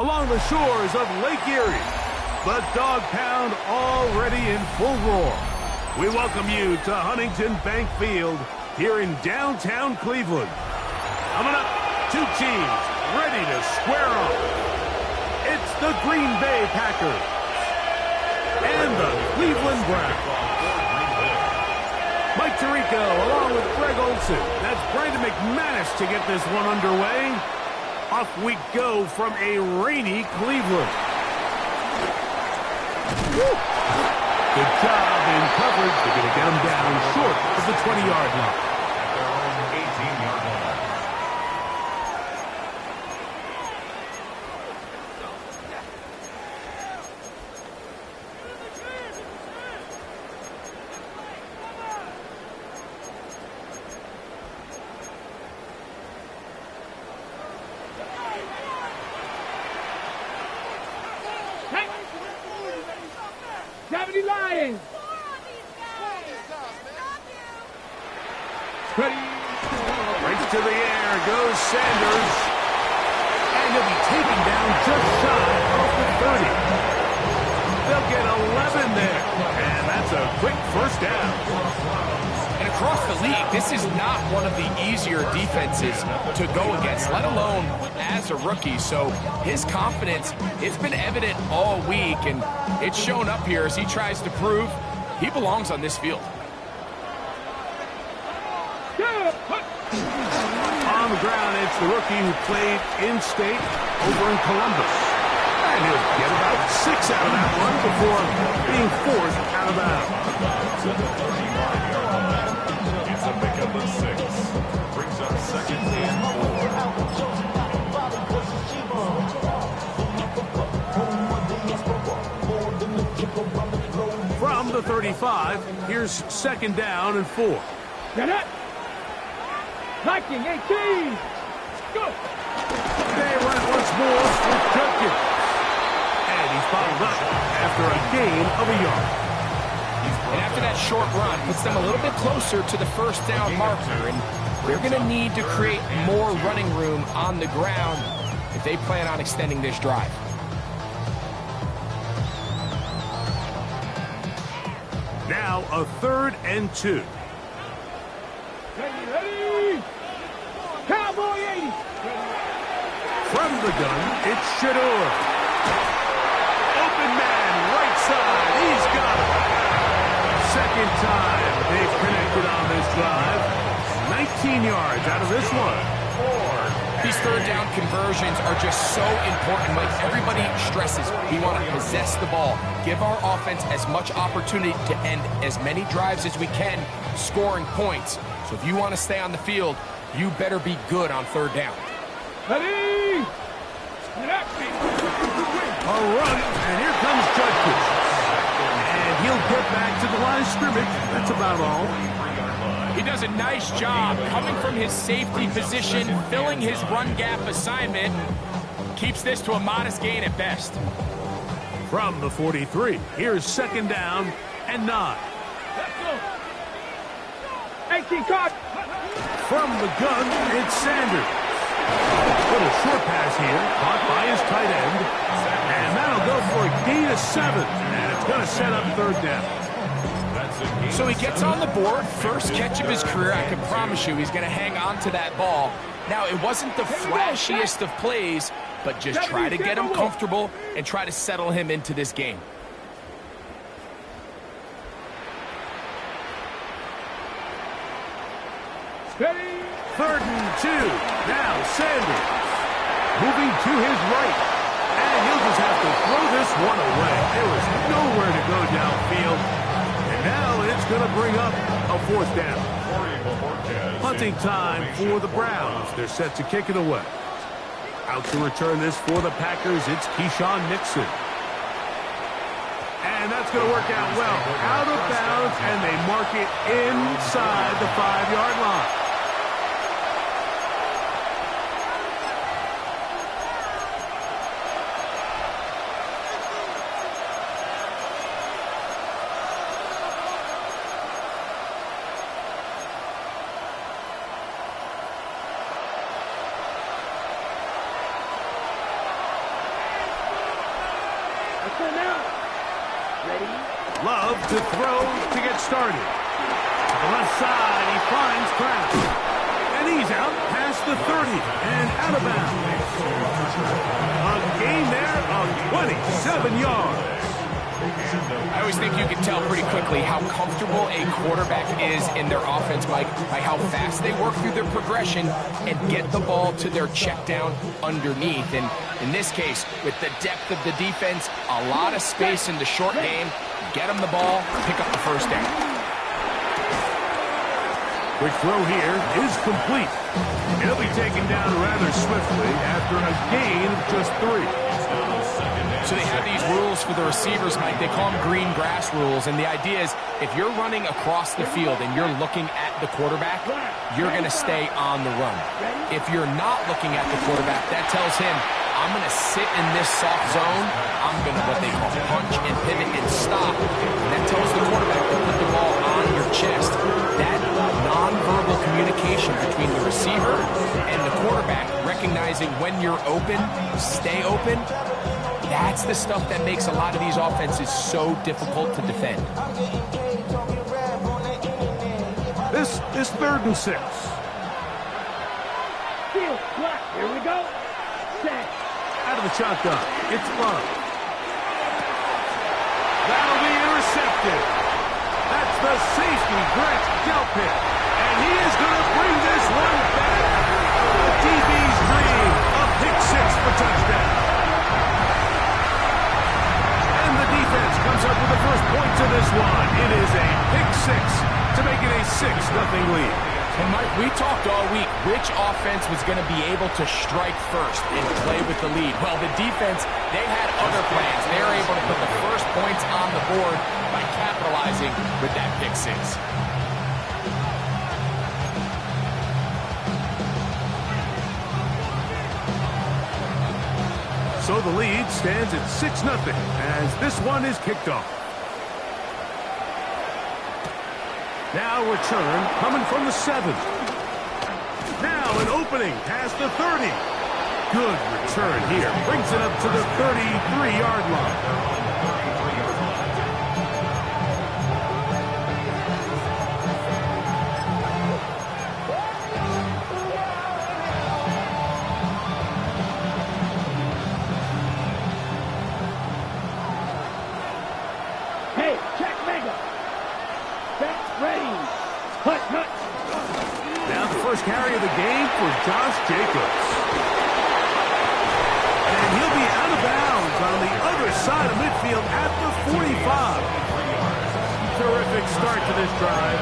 along the shores of Lake Erie. The Dog Pound already in full roar. We welcome you to Huntington Bank Field here in downtown Cleveland. Coming up, two teams ready to square off. It's the Green Bay Packers and the Cleveland Browns. Mike Tirico along with Greg Olson. That's Brandon McManus to get this one underway. Off we go from a rainy Cleveland. Woo. Good job in coverage. They're going to get them down short of the 20-yard line. At their own 18-yard line. Gravity Lions! Ready? Breaks to the air, goes Sanders. And he'll be taken down just shy of the 30. They'll get 11 there. And that's a quick first down. And across the league, this is not one of the easier defenses to go against, let alone as a rookie. So his confidence, it's been evident all week, and it's shown up here as he tries to prove he belongs on this field. On the ground, it's the rookie who played in-state over in Columbus. And he'll get about 6 out of that one before being forced out of bounds. It's a pickup of 6. Brings up second and 4. From the 35, here's second down and 4. Get it! Viking 18! Go! They run it once more with Judkins. And he's followed up after a gain of a yard. And after that short run, puts them a little bit closer to the first down marker, and they're going to need to create more running room on the ground if they plan on extending this drive. Now a 3rd and 2. Ready! Cowboy 80! From the gun, it's Shador. Open man, right side. He's got it. Second time they've connected on this drive. 19 yards out of this one. These third down conversions are just so important. Like everybody stresses, we want to possess the ball, give our offense as much opportunity to end as many drives as we can, scoring points. So if you want to stay on the field, you better be good on third down. Ready! A run, and here comes Judkins. And he'll get back to the line of scrimmage. That's about all. He does a nice job coming from his safety position, filling his run gap assignment. Keeps this to a modest gain at best. From the 43, here's second down and 9. Let's go! 18 caught! From the gun, it's Sanders. Little short pass here, caught by his tight end. And that'll go for a gain of 7. And it's going to set up third down. So he gets on the board, first catch of his career. I can promise you he's going to hang on to that ball. Now, it wasn't the flashiest of plays, but just try to get him comfortable and try to settle him into this game. Ready! 3rd and 2. Now Sanders moving to his right. And he'll just have to throw this one away. There was nowhere to go downfield. And now it's going to bring up a 4th down. Punting time for the Browns. They're set to kick it away. Out to return this for the Packers, it's Keyshawn Nixon. And that's going to work out well. Out of bounds, and they mark it inside the 5-yard line. love to throw to get started. To the left side, he finds Kraft. And he's out past the 30 and out of bounds. A gain there of 27 yards. I always think you can tell pretty quickly how comfortable a quarterback is in their offense, Mike, by how fast they work through their progression and get the ball to their check down underneath. And in this case, with the depth of the defense, a lot of space in the short game, get them the ball, pick up the first down. Quick throw here is complete. He'll be taken down rather swiftly after a gain of just 3. So they have these rules for the receivers, Mike. They call them green grass rules. And the idea is if you're running across the field and you're looking at the quarterback, you're going to stay on the run. If you're not looking at the quarterback, that tells him, I'm going to sit in this soft zone. I'm going to what they call punch and pivot and stop. And that tells the quarterback to put the ball on your chest. That nonverbal communication between the receiver and the quarterback, recognizing when you're open, stay open, that's the stuff that makes a lot of these offenses so difficult to defend. This is 3rd and 6. Field, block. Here we go. Set. Out of the shotgun, it's Love. That'll be intercepted. That's the safety, Brett Delpit. And he is going to bring this one back. The DB's dream, a pick 6 for touchdown. And the defense comes up with the first points of this one. It is a pick 6 to make it a 6-0 lead. And Mike, we talked all week which offense was going to be able to strike first and play with the lead. Well, the defense, they had other plans. They were able to put the first points on the board by capitalizing with that pick 6. So the lead stands at 6-0 as this one is kicked off. Now return coming from the 7. Now an opening past the 30. Good return here. Brings it up to the 33-yard line. Carry of the game for Josh Jacobs. And he'll be out of bounds on the other side of midfield at the 45. Terrific start to this drive.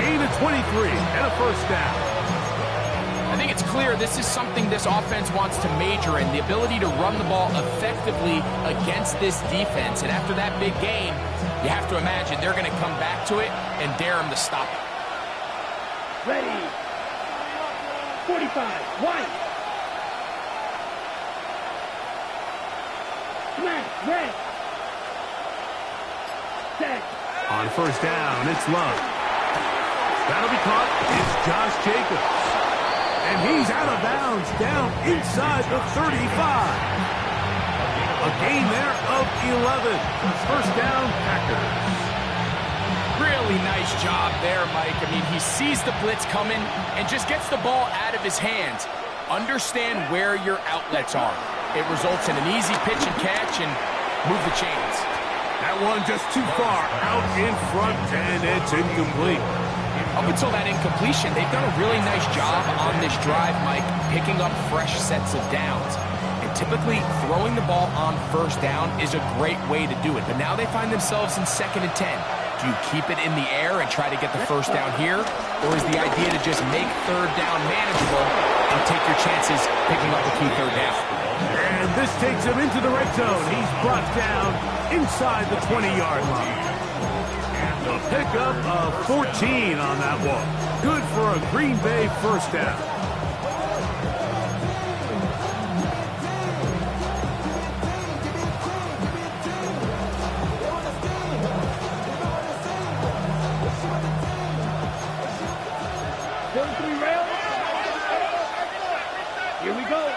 Gain of 23 and a first down. I think it's clear this is something this offense wants to major in, the ability to run the ball effectively against this defense. And after that big gain, you have to imagine they're going to come back to it and dare him to stop it. Ready. 45, White. Smash, red. Set. On first down, it's Love. That'll be caught. It's Josh Jacobs. And he's out of bounds down inside the 35. A gain there of 11. First down, Packers. Really nice job there, Mike. I mean, he sees the blitz coming and just gets the ball out of his hands. Understand where your outlets are. It results in an easy pitch and catch and move the chains. That one just too far out in front, and it's incomplete. Up until that incompletion, they've done a really nice job on this drive, Mike, picking up fresh sets of downs. And typically, throwing the ball on first down is a great way to do it. But now they find themselves in 2nd and 10. Do you keep it in the air and try to get the first down here? Or is the idea to just make third down manageable and take your chances picking up a key third down? And this takes him into the red zone. He's brought down inside the 20-yard line. A pickup of 14 on that one. Good for a Green Bay first down.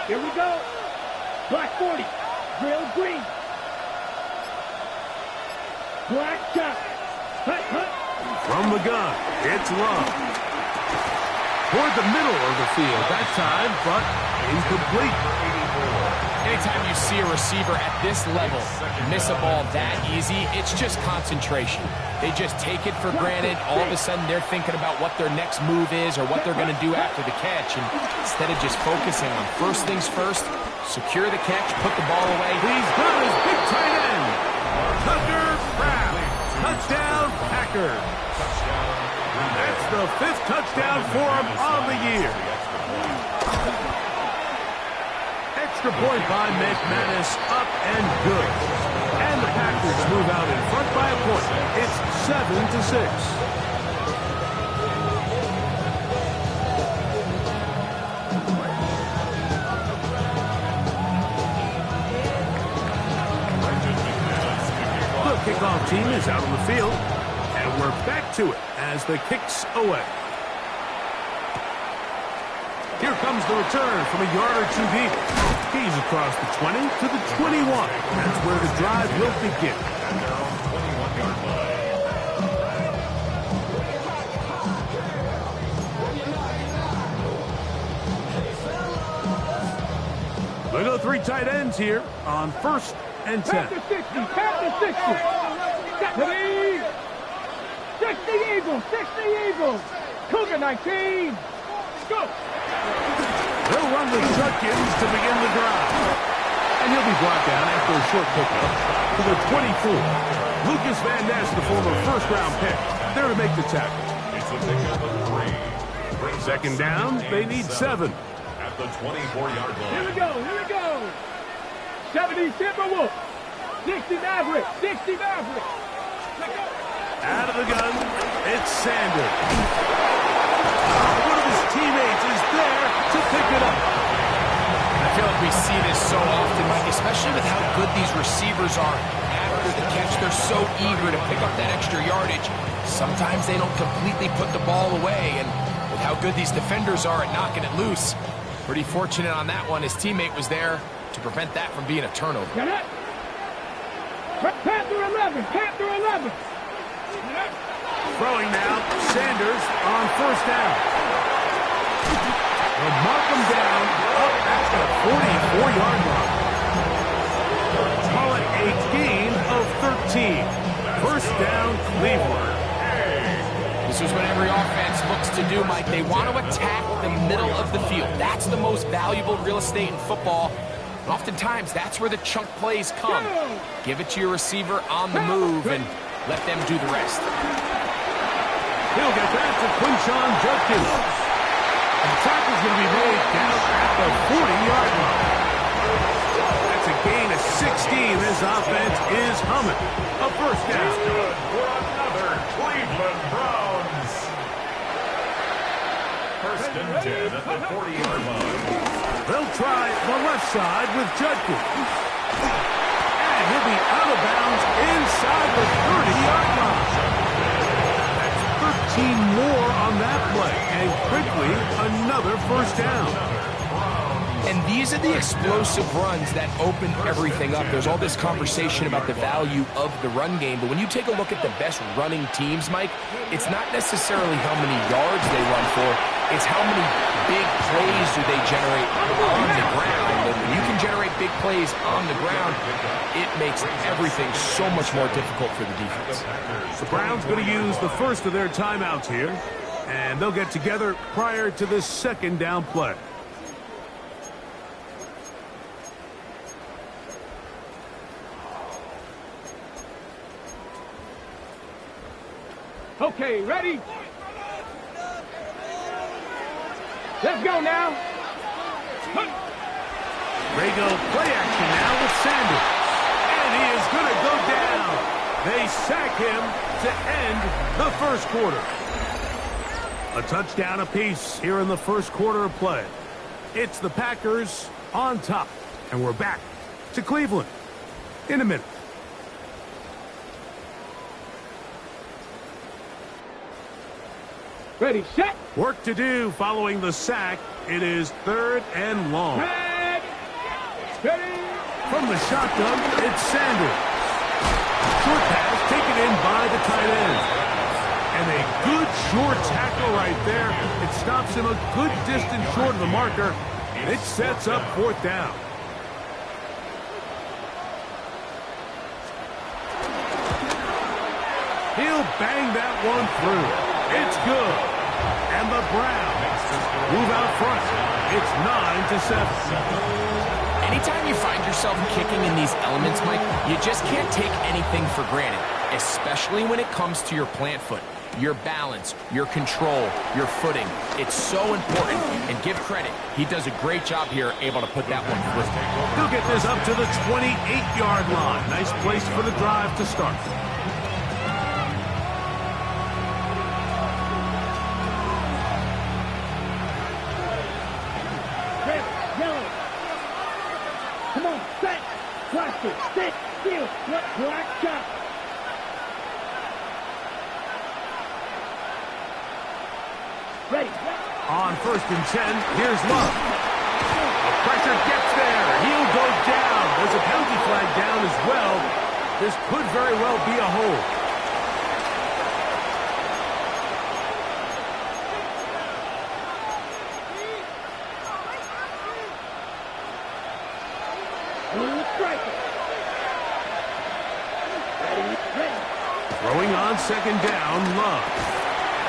Here we go. Black 40. Drill green. Black chop. From the gun, it's Love. Toward the middle of the field that time, but incomplete. Anytime you see a receiver at this level miss a ball that easy, it's just concentration. They just take it for granted. All of a sudden, they're thinking about what their next move is or what they're going to do after the catch. And instead of just focusing on first things first, secure the catch, put the ball away. He's got his big tight end, Tucker Craft. Touchdown, Packers. That's the 5th touchdown for him on the year. Extra point by McManus, up and good. And the Packers move out in front by a point. It's 7-6. The kickoff team is out on the field, and we're back to it as the kick's away. Here comes the return from a yard or two deep. He's across the 20 to the 21. That's where the drive will begin. At their own 21-yard line. We go 3 tight ends here on 1st and 10. Tap the 60. Tap the 60. Tap the 60 Eagles. 60 Eagles. Cougar 19. Go. They'll run the Judkins to begin the drive. And he'll be brought down after a short pickup to the 24. Lucas Van Ness, the former first-round pick, there to make the tackle. It's a pickup of 3. Second down, they need 7. At the 24-yard line. Here we go. Here we go. 70 Timberwolves. 60 Mavericks. 60 Mavericks. Out of the gun, it's Sanders. One of his teammates is there to pick it up. I feel like we see this so often, Mike, especially with how good these receivers are after the catch. They're so eager to pick up that extra yardage. Sometimes they don't completely put the ball away, and with how good these defenders are at knocking it loose, pretty fortunate on that one. His teammate was there to prevent that from being a turnover. Get it. Panther 11. Panther 11. Throwing now, Sanders on 1st down. They'll mark him down up at the 44-yard line. Call it a gain of 13. 1st down, Cleveland. This is what every offense looks to do, Mike. They want to attack the middle of the field. That's the most valuable real estate in football. And oftentimes, that's where the chunk plays come. Give it to your receiver on the move and let them do the rest. He'll get that to Quinshon Judkins. And the tackle's going to be made down at the 40-yard line. That's a gain of 16. This offense is humming. A 1st down. Good for another Cleveland Browns. 1st and 10 at the 40-yard line. They'll try the left side with Judkins. And he'll be out of bounds inside the 30-yard line. That's 13 more on that play. And quickly, another 1st down. And these are the explosive runs that open everything up. There's all this conversation about the value of the run game, but when you take a look at the best running teams, Mike, it's not necessarily how many yards they run for, it's how many big plays do they generate on the ground. And when you can generate big plays on the ground, it makes everything so much more difficult for the defense. The Browns going to use the first of their timeouts here, and they'll get together prior to this 2nd down play. Okay, ready? Let's go now. Rago play action now with Sanders. And he is going to go down. They sack him to end the 1st quarter. A touchdown apiece here in the 1st quarter of play. It's the Packers on top. And we're back to Cleveland in a minute. Ready, set. Work to do following the sack. It is 3rd and long. Red. Ready. From the shotgun, it's Sanders. Short pass taken in by the tight end. And they sure tackle right there. It stops him a good distance short of the marker, and it sets up 4th down. He'll bang that one through. It's good. And the Browns move out front. It's 9-7. Anytime you find yourself kicking in these elements, Mike, you just can't take anything for granted, especially when it comes to your plant foot. Your balance, your control, your footing. It's so important, and give credit. He does a great job here, able to put that one through. He'll get this up to the 28-yard line. Nice place for the drive to start. Come on, set, cluster, stick, steal, black shot. Ready. On 1st and 10, here's Love. The pressure gets there. He'll go down. There's a penalty flag down as well. This could very well be a hold. Throwing on 2nd down, Love.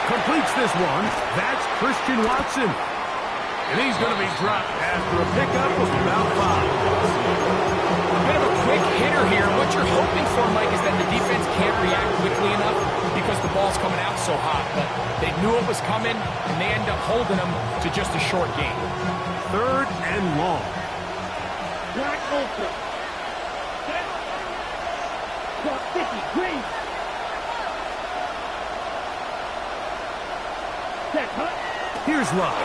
Completes this one. That's Christian Watson. And he's going to be dropped after a pickup of about 5. Bit of a quick hitter here. What you're hoping for, Mike, is that the defense can't react quickly enough because the ball's coming out so hot. But they knew it was coming, and they end up holding them to just a short gain. 3rd and long. Black ultra. Got 50, green. Set, huh? Here's Love.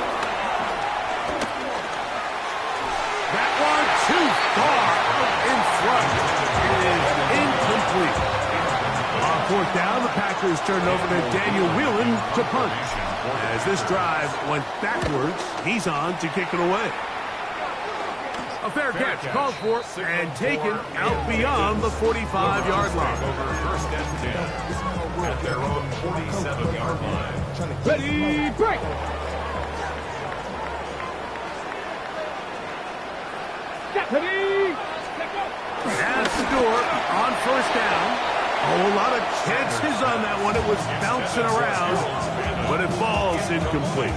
That one too far out in front. It is incomplete. On 4th down, the Packers turn over to Daniel Whelan to punt. As this drive went backwards, he's on to kick it away. A fair catch called for and taken out beyond the 45-yard line. Over 1st and 10 at their own 47-yard line. Ready, break. Ready, That's the door on 1st down. Oh, a lot of chances on that one. It was bouncing around, but it falls incomplete.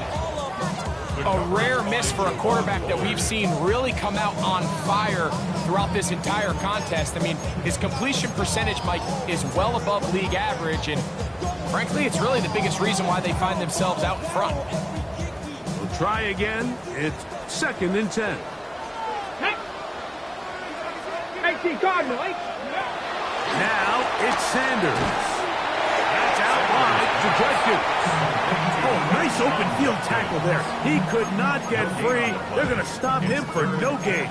A rare miss for a quarterback that we've seen really come out on fire throughout this entire contest. I mean, his completion percentage, Mike, is well above league average, and frankly, it's really the biggest reason why they find themselves out in front. We'll try again. It's 2nd and 10. Hey, 18 Cardinal, 8. Now it's Sanders. That's out wide to Judkins. Oh, nice open field tackle there. He could not get free. They're going to stop him for no gain.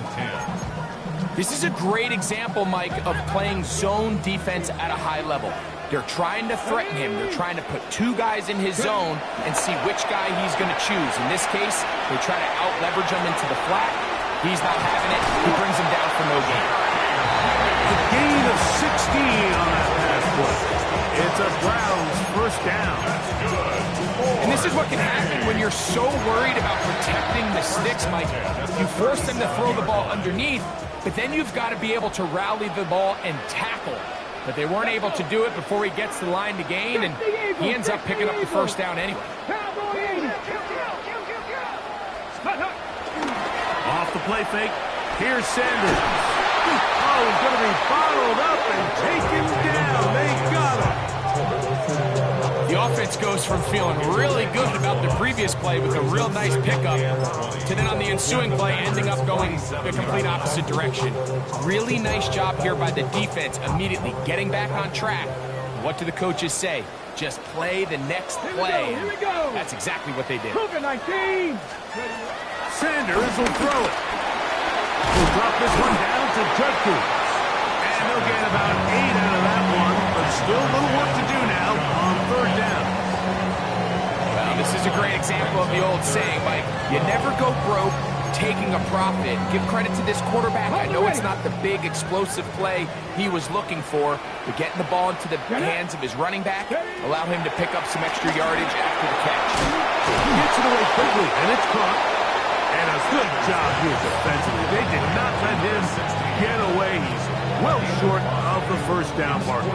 This is a great example, Mike, of playing zone defense at a high level. They're trying to threaten him. They're trying to put 2 guys in his zone and see which guy he's going to choose. In this case, they try to out-leverage him into the flat. He's not having it. He brings him down for no gain. A gain of 16 on that pass play. It's a Browns 1st down. And this is what can happen when you're so worried about protecting the sticks, Mike. You force them to throw the ball underneath, but then you've got to be able to rally the ball and tackle. But they weren't able to do it before he gets the line to gain, and he ends up picking up the 1st down anyway. Off the play fake, here's Sanders. Oh, he's going to be bottled up and taken down. They got him. The offense goes from feeling really good about the previous play with a real nice pickup to then on the ensuing play ending up going the complete opposite direction. Really nice job here by the defense, immediately getting back on track. What do the coaches say? Just play the next play. Here we go. That's exactly what they did. Cougar 19. Sanders will throw it. He'll drop this one down to Judkins. And they'll get about 8 out of that one, but still a little work to do now on 3rd down. Well, this is a great example of the old saying, Mike. You never go broke, taking a profit. Give credit to this quarterback. I know it's not the big explosive play he was looking for, but getting the ball into the hands of his running back, allow him to pick up some extra yardage after the catch. He gets it away quickly, and it's caught. And a good job here defensively. They did not let him get away. He's well short of the first down marker.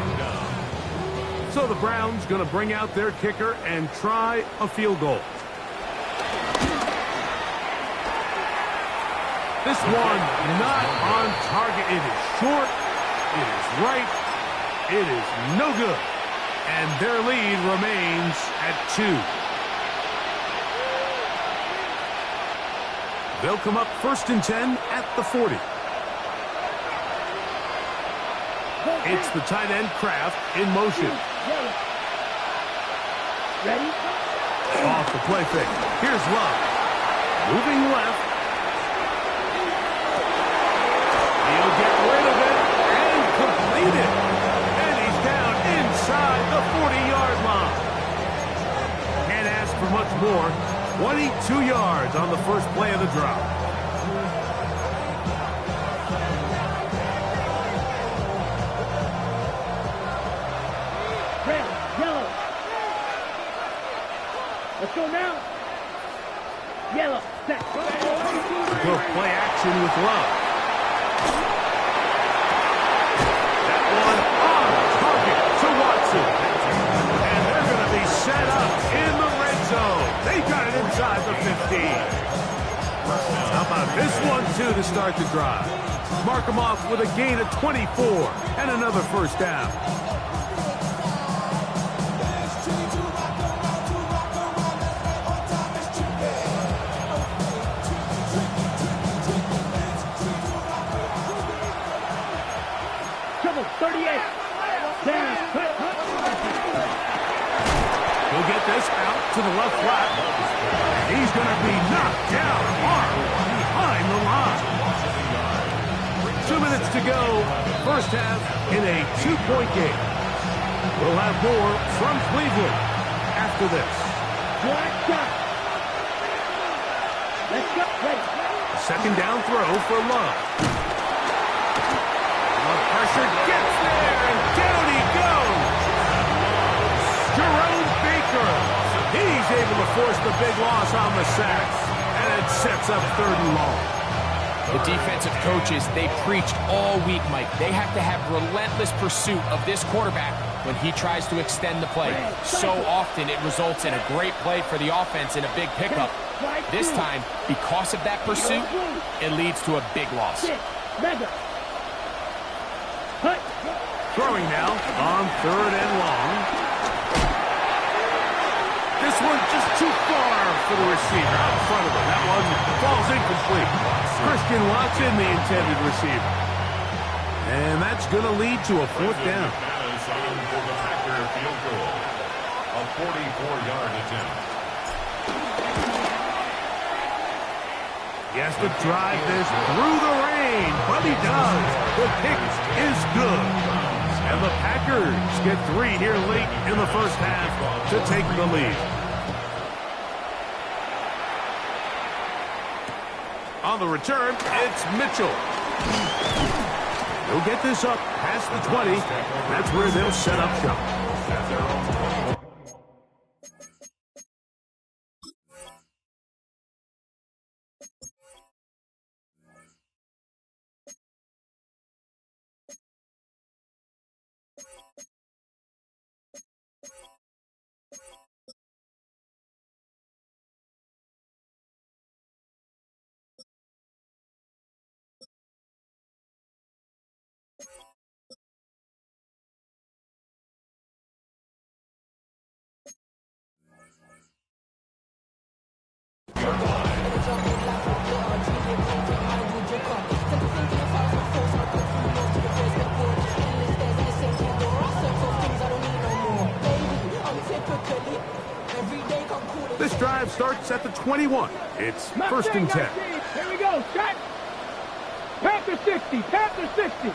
So the Browns going to bring out their kicker and try a field goal. This one not on target. It is short. It is right. It is no good. And their lead remains at 2. They'll come up 1st and 10 at the 40. It's the tight end Kraft in motion. Ready? Off the play fake. Here's Love. Moving left. He'll get rid of it and complete it. And he's down inside the 40-yard line. Can't ask for much more. 22 yards on the first play of the drop. Red, yellow. Let's go now. Yellow, set. Go play action with Love. That one on target to Watson. And they're going to be set up in the red zone. They got it inside the 15. How about this one, too, to start the drive? Mark them off with a gain of 24 and another first down. Triple 38. Down. He'll get this out to the left flat. And he's going to be knocked down hard behind the line. 2 minutes to go. First half in a 2-point game. We'll have more from Cleveland after this. Let's go. Ready. Second down throw for Love. Love pressure gets there, and down he goes. Jerome Baker. He's able to force the big loss on the sacks, and it sets up 3rd and long. The defensive coaches, they preached all week, Mike. They have to have relentless pursuit of this quarterback when he tries to extend the play. So often it results in a great play for the offense and a big pickup. This time, because of that pursuit, it leads to a big loss. Throwing now on 3rd and long. This one just too far for the receiver out in front of him. That one falls incomplete. Christian Watson, the intended receiver. And that's going to lead to a 4th down. For the Packer field goal. A 44-yard attempt. He has to drive this through the rain, but he does. The kick is good. And the Packers get 3 here late in the first half to take the lead. On the return, it's Mitchell. He'll get this up past the 20. That's where they'll set up shop. This drive starts at the 21. It's 1st and 10. Here we go. Shot. Panther 60. Panther 60.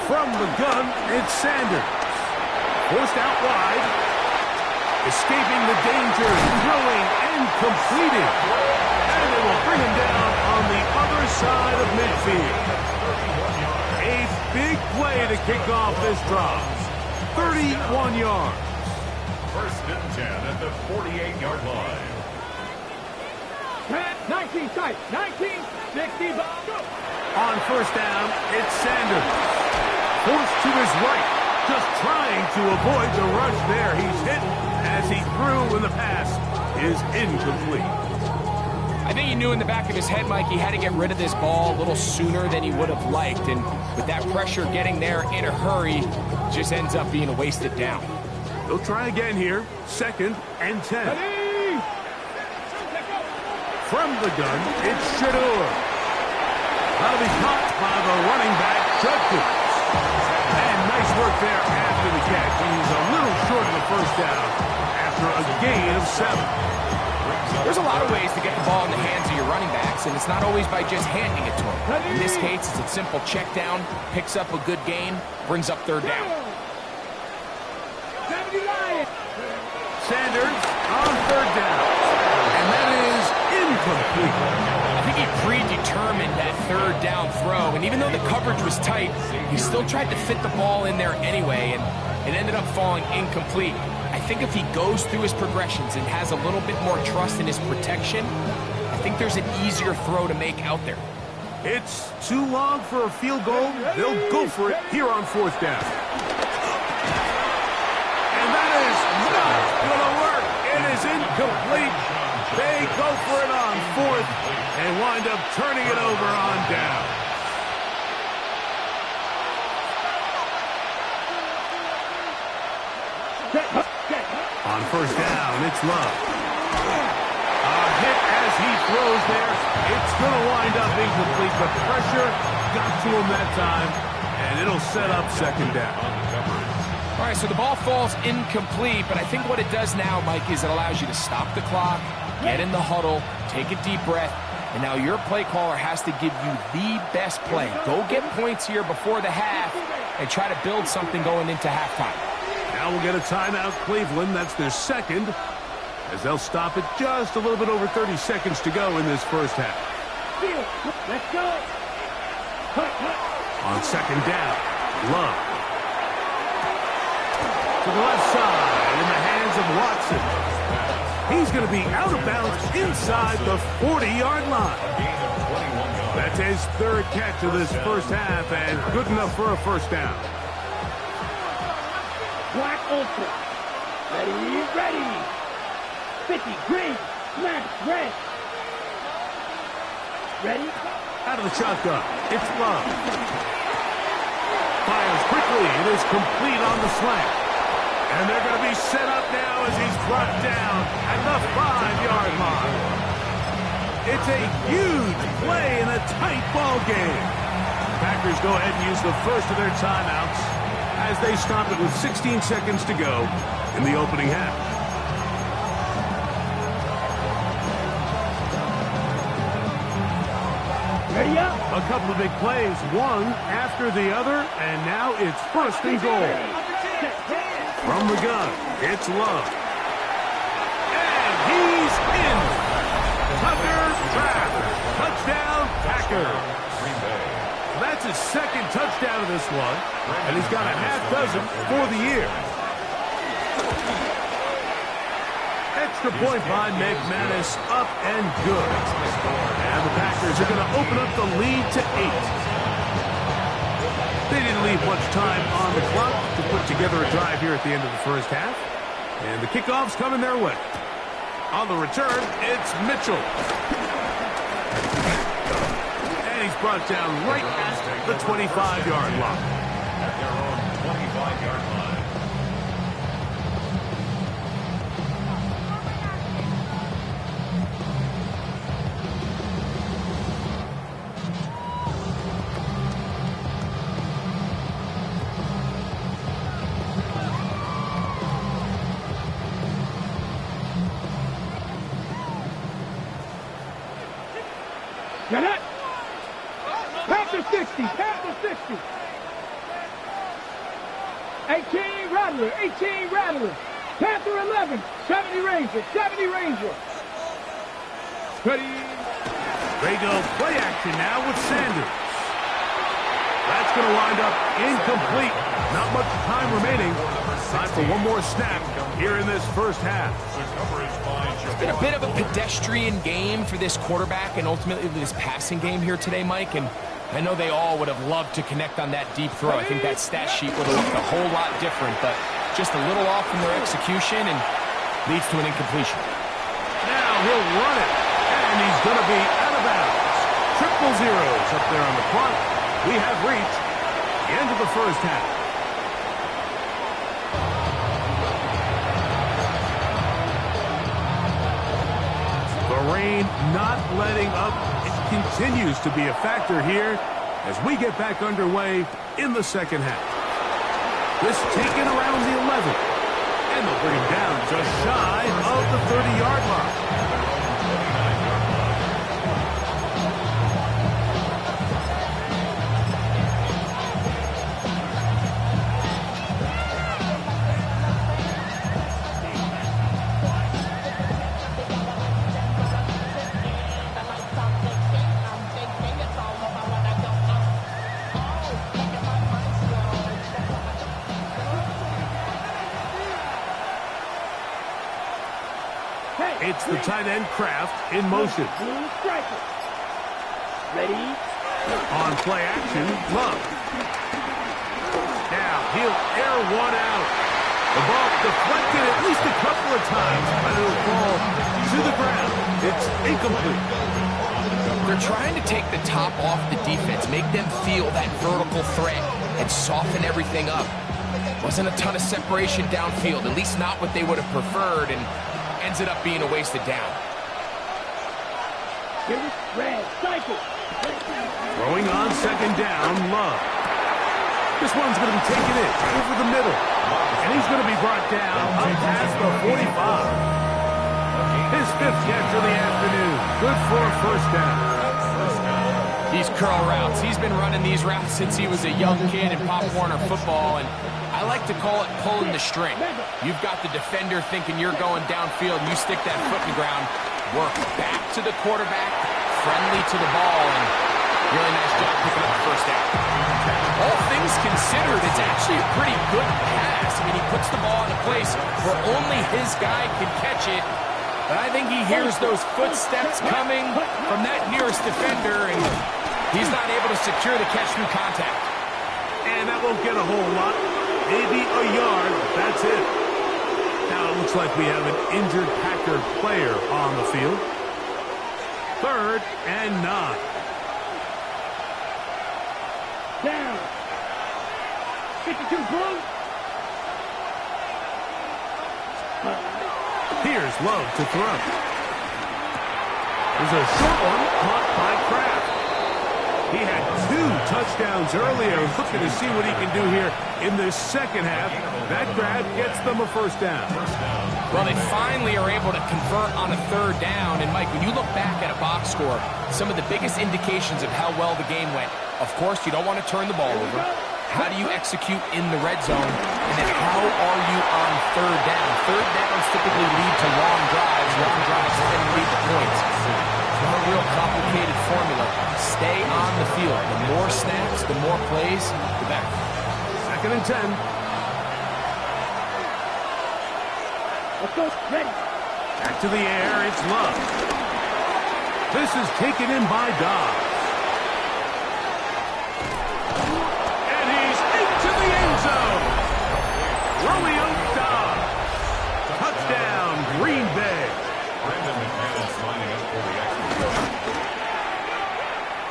From the gun, it's Sanders. Forced out wide. Escaping the danger, throwing and completing. And they will bring him down on the other side of midfield. A big play to kick off this drive. 31 yards. First and 10 at the 48-yard line. 19 tight. 19, 60, go. On first down, it's Sanders. Forced to his right. Just trying to avoid the rush there. He's hit as he threw when the pass is incomplete. I think he knew in the back of his head, Mike, he had to get rid of this ball a little sooner than he would have liked. And with that pressure getting there in a hurry, it just ends up being a wasted down. They'll try again here. 2nd and 10. Ready? From the gun, it's Shador. That'll be caught by the running back, Judkins. And nice work there after the catch. He's a little short of the first down after a gain of 7. There's a lot of ways to get the ball in the hands of your running backs, and it's not always by just handing it to them. In this case, it's a simple check down, picks up a good gain, brings up 3rd down. Sanders on 3rd down. And that is incomplete. I think he predetermined that 3rd down throw, and even though the coverage was tight, he still tried to fit the ball in there anyway, and it ended up falling incomplete. I think if he goes through his progressions and has a little bit more trust in his protection, I think there's an easier throw to make out there. It's too long for a field goal. They'll go for it here on 4th down. And that is not going to work. It is incomplete. They go for it on 4th and wind up turning it over on down. On first down, it's Love. A hit as he throws there. It's going to wind up incomplete. The pressure got to him that time, and it'll set up 2nd down. All right, so the ball falls incomplete, but I think what it does now, Mike, is it allows you to stop the clock, get in the huddle, take a deep breath, and now your play caller has to give you the best play. Go get points here before the half and try to build something going into halftime. Now we'll get a timeout, Cleveland. That's their 2nd, as they'll stop it just a little bit over 30 seconds to go in this first half. Let's go. On 2nd down, Love. To the left side in the hands of Watson. He's going to be out of bounds inside the 40-yard line. That's his 3rd catch of this first half, and good enough for a first down. Black Ultra. Ready. 50, green, smash, red. Ready? Out of the shotgun, it's Love. Fires quickly, it is complete on the slant. And they're going to be set up now as he's brought down at the 5-yard line. It's a huge play in a tight ball game. Packers go ahead and use the first of their timeouts as they stop it with 16 seconds to go in the opening half. Ready up. A couple of big plays, one after the other, and now it's 1st and goal. From the gun, it's Love. And he's in. Tucker Kraft. Touchdown, Packers. That's his 2nd touchdown of this one, and he's got a half dozen for the year. Extra point by McManus, up and good. And the Packers are going to open up the lead to 8. They didn't leave much time on the clock to put together a drive here at the end of the first half. And the kickoff's coming their way. On the return, it's Mitchell. And he's brought down right at the 25-yard line. At their own 25-yard line. Get it. Past the 60. Past the 60. 18 Rattler. 18 Rattler. Panther 11, 70 Ranger, 70 Ranger. Ready. They go play action now with Sanders. That's going to wind up incomplete. Not much time remaining. Time for one more snap here in this first half. It's been a bit of a pedestrian game for this quarterback and ultimately this passing game here today, Mike. And I know they all would have loved to connect on that deep throw. I think that stat sheet would have looked a whole lot different, but just a little off from their execution and leads to an incompletion. Now he'll run it, and he's going to be out of bounds. Triple zeros up there on the clock. We have reached the end of the first half. The rain not letting up. It continues to be a factor here as we get back underway in the second half. This taken around the 11. And they'll bring him down just shy of the 30-yard line. It's the tight end Kraft in motion. Ready? On play action, Love. Now he'll air one out. The ball deflected at least a couple of times, but it'll fall to the ground. It's incomplete. They're trying to take the top off the defense, make them feel that vertical threat, and soften everything up. Wasn't a ton of separation downfield, at least not what they would have preferred, and ended up being a wasted down. Give it red, cycle. Throwing on second down, Love. This one's going to be taken in over the middle. And he's going to be brought down up past the 45. His fifth catch of the afternoon. Good for a first down. These curl routes. He's been running these routes since he was a young kid in Pop Warner football, and I like to call it pulling the string. You've got the defender thinking you're going downfield, and you stick that foot in the ground, work back to the quarterback, friendly to the ball, and really nice job picking up the first down. All things considered, it's actually a pretty good pass. I mean, he puts the ball in a place where only his guy can catch it, but I think he hears those footsteps coming from that nearest defender, and he's not able to secure the catch through contact. And that won't get a whole lot. Maybe a yard. That's it. Now it looks like we have an injured Packer player on the field. 3rd and 9. Down. 52 Blue. Here's Love to throw. There's a short one caught by Kraft. He had 2 touchdowns earlier. Looking to see what he can do here in this second half. That grab gets them a first down. Well, they finally are able to convert on a 3rd down. And, Mike, when you look back at a box score, some of the biggest indications of how well the game went, of course, you don't want to turn the ball over. How do you execute in the red zone? And then how are you on 3rd down? 3rd downs typically lead to long drives. Long drives tend to lead to points. It's not a real complicated formula. Stay on the field. The more snaps, the more plays, the better. 2nd and 10. Let's go. Ready. Back to the air. It's Love. This is taken in by Dobbs. And he's into the end zone. Romeo Dobbs. Touchdown, Green Bay.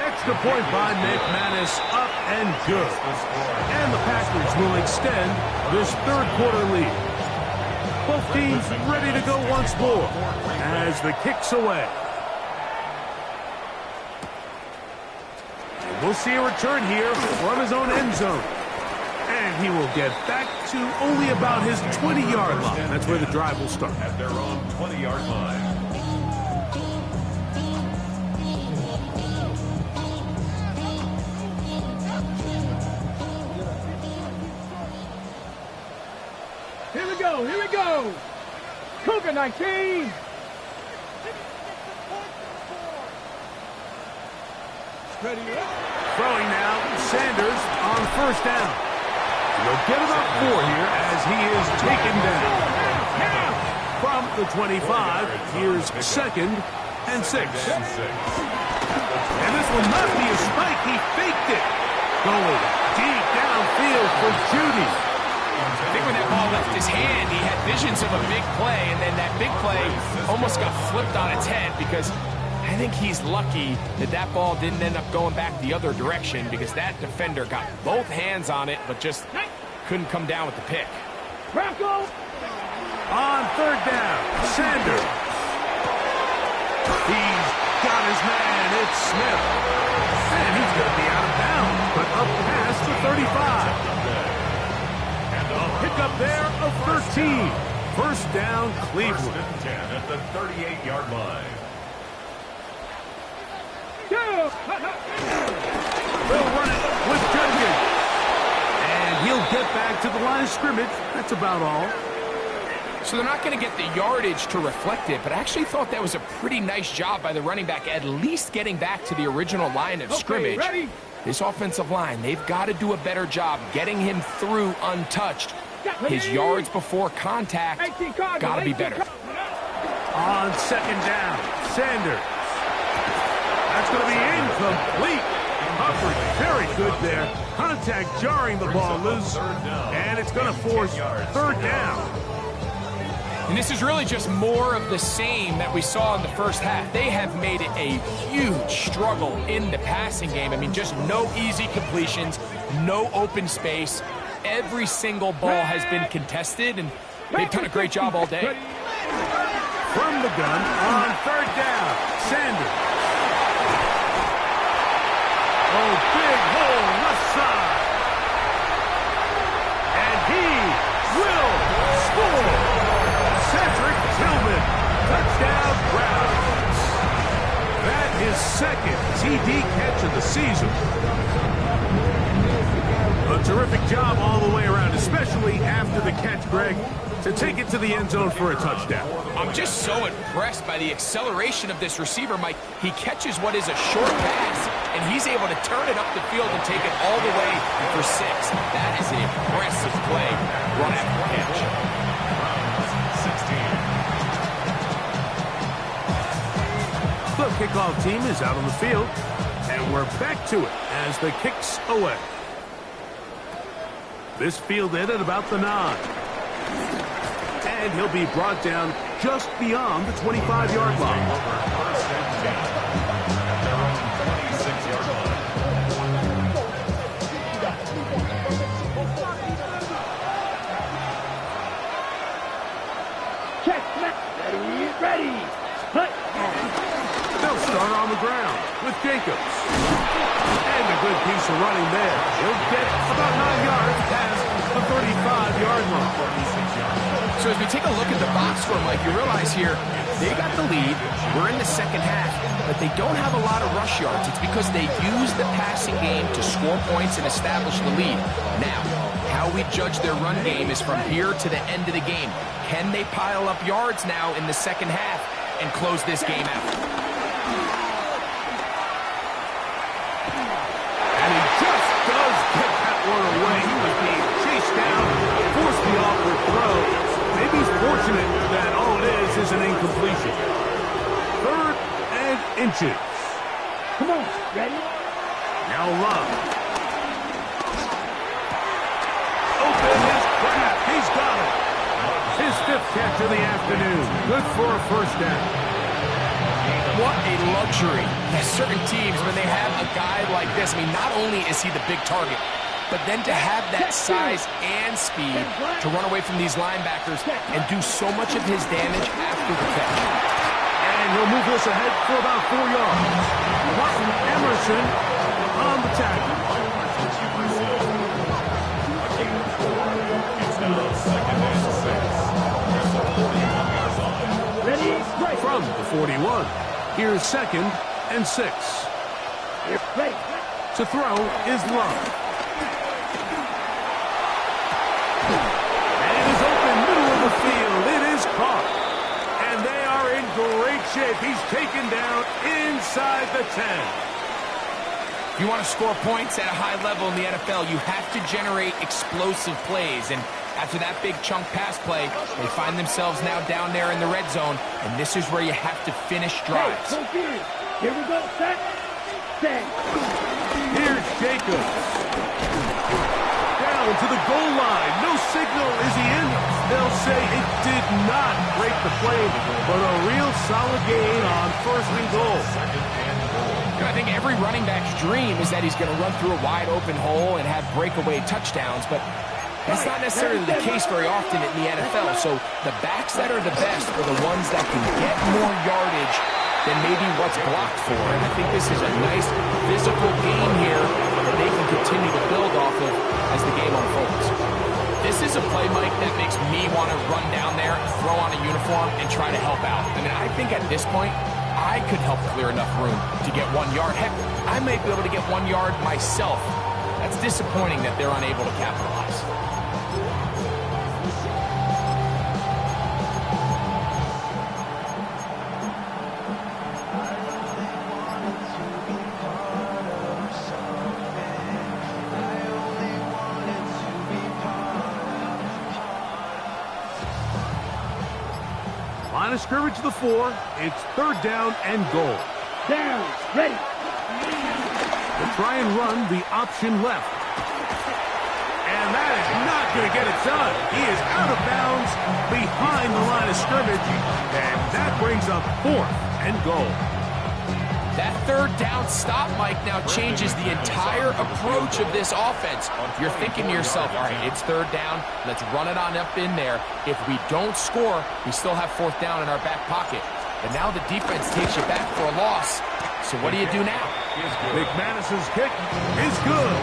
Extra point by McManus, up and good. And the Packers will extend this 3rd quarter lead. Both teams ready to go once more as the kick's away. And we'll see a return here from his own end zone. And he will get back to only about his 20-yard line. That's where the drive will start. At their own 20-yard line. Here we go. Here we go. Cougar 19. Throwing now, Sanders on first down. He'll get about 4 here as he is taken down. From the 25, here's 2nd and 6. And this will not be a spike. He faked it. Going deep downfield for Judy. I think when that ball left his hand, he had visions of a big play, and then that big play almost got flipped on its head because I think he's lucky that that ball didn't end up going back the other direction because that defender got both hands on it but just couldn't come down with the pick. Rocco. On 3rd down, Sanders. He's got his man. It's Smith. And he's going to be out of bounds, but up past the 35. A pickup there of 13. First down, Cleveland. 1st and 10 at the 38-yard line. They'll run it with Jenkins. And he'll get back to the line of scrimmage. That's about all. So they're not going to get the yardage to reflect it, but I actually thought that was a pretty nice job by the running back, at least getting back to the original line of scrimmage. Ready? This offensive line, they've got to do a better job getting him through untouched. His yards before contact got to be better. On 2nd down, Sanders. That's going to be incomplete. Hubbard, very good there. Contact jarring the ball loose, and it's going to force 3rd down. And this is really just more of the same that we saw in the first half. They have made it a huge struggle in the passing game. I mean, just no easy completions, no open space. Every single ball has been contested, and they've done a great job all day. From the gun on 3rd down, Sanders. Oh, big hole left side. And he will score. Cedric Tillman, touchdown Browns. That is 2nd TD catch of the season. A terrific job all the way around, especially after the catch, Greg, to take it to the end zone for a touchdown. I'm just so impressed by the acceleration of this receiver, Mike. He catches what is a short pass, and he's able to turn it up the field and take it all the way for 6. That is an impressive play run after catch. The kickoff team is out on the field, and we're back to it as the kick's away. This fielded at about the 9. And he'll be brought down just beyond the 25-yard line. 1st and 10 at their own 26-yard line. Check. Ready. Ready. Hut. They'll start on the ground with Jacobs. And a good piece of running there. He'll get about 9 yards past the 35-yard line. So as we take a look at the box score, Mike, you realize here, they got the lead. We're in the second half, but they don't have a lot of rush yards. It's because they use the passing game to score points and establish the lead. Now, how we judge their run game is from here to the end of the game. Can they pile up yards now in the second half and close this game out? And he just does get that one away. He was being chased down, forced the awkward throw. Maybe he's fortunate that all it is an incompletion. 3rd and inches. Come on. Ready? Now Love. Open his crap. He's got it. His 5th catch of the afternoon. Good for a first down. What a luxury that certain teams, when they have a guy like this, I mean, not only is he the big target, but then to have that size and speed to run away from these linebackers and do so much of his damage after the catch. And he'll move this ahead for about 4 yards. Martin Emerson on the tackle. It's now 2nd and 6. Ready? From the 41, here's 2nd and 6. Ready. To throw is Love. And it is open, middle of shape. He's taken down inside the 10. If you want to score points at a high level in the NFL, you have to generate explosive plays. And after that big chunk pass play, they find themselves now down there in the red zone, and this is where you have to finish drives. Hey, here we go, set. Here's Jacobs. Down to the goal line. No signal. Is he in? They'll say it did not break the play, but a real solid gain on first and goal. I think every running back's dream is that he's going to run through a wide open hole and have breakaway touchdowns, but that's not necessarily the case very often in the NFL. So the backs that are the best are the ones that can get more yardage than maybe what's blocked for. And I think this is a nice physical game here that they can continue to build off of as the game unfolds. This is a play, Mike, that makes me want to run down there, throw on a uniform, and try to help out. I mean, I think at this point, I could help clear enough room to get 1 yard. Heck, I might be able to get 1 yard myself. That's disappointing that they're unable to capitalize. Line of scrimmage to the 4. It's third down and goal. Down, ready. They'll try and run the option left. And that is not going to get it done. He is out of bounds behind the line of scrimmage. And that brings up 4th and goal. That third down stop, Mike, now changes the entire approach of this offense. You're thinking to yourself, all right, it's third down. Let's run it on up in there. If we don't score, we still have 4th down in our back pocket. But now the defense takes you back for a loss. So what do you do now? McManus's kick is good.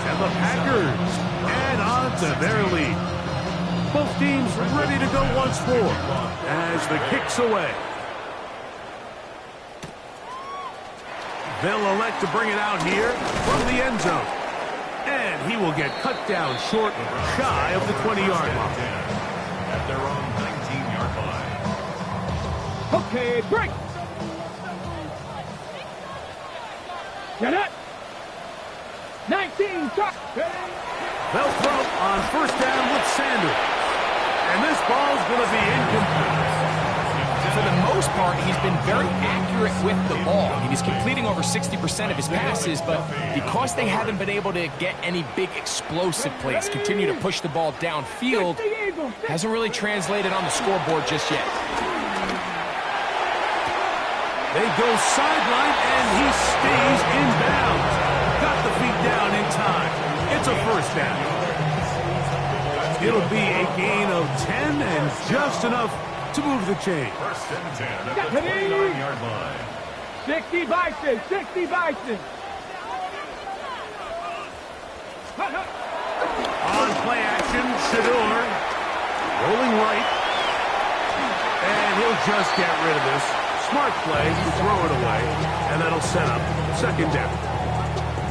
And the Packers add on to their lead. Both teams ready to go once more as the kick's away. They'll elect to bring it out here from the end zone. And he will get cut down short, shy of the 20-yard line. At their own 19-yard line. Okay, break. Get it. 19, touch. They'll throw on first down with Sanders. And this ball's going to be incomplete. For the most part, he's been very accurate with the ball. He's completing over 60% of his passes, but because they haven't been able to get any big explosive plays, continue to push the ball downfield, hasn't really translated on the scoreboard just yet. They go sideline, and he stays in bounds. Got the feet down in time. It's a first down. It'll be a gain of 10 and just enough to move the chain. First and 10 at the 29-yard line. 60 Bison, 60 Bison. On play action, Shador. Rolling right. And he'll just get rid of this. Smart play to throw it away. And that'll set up second down.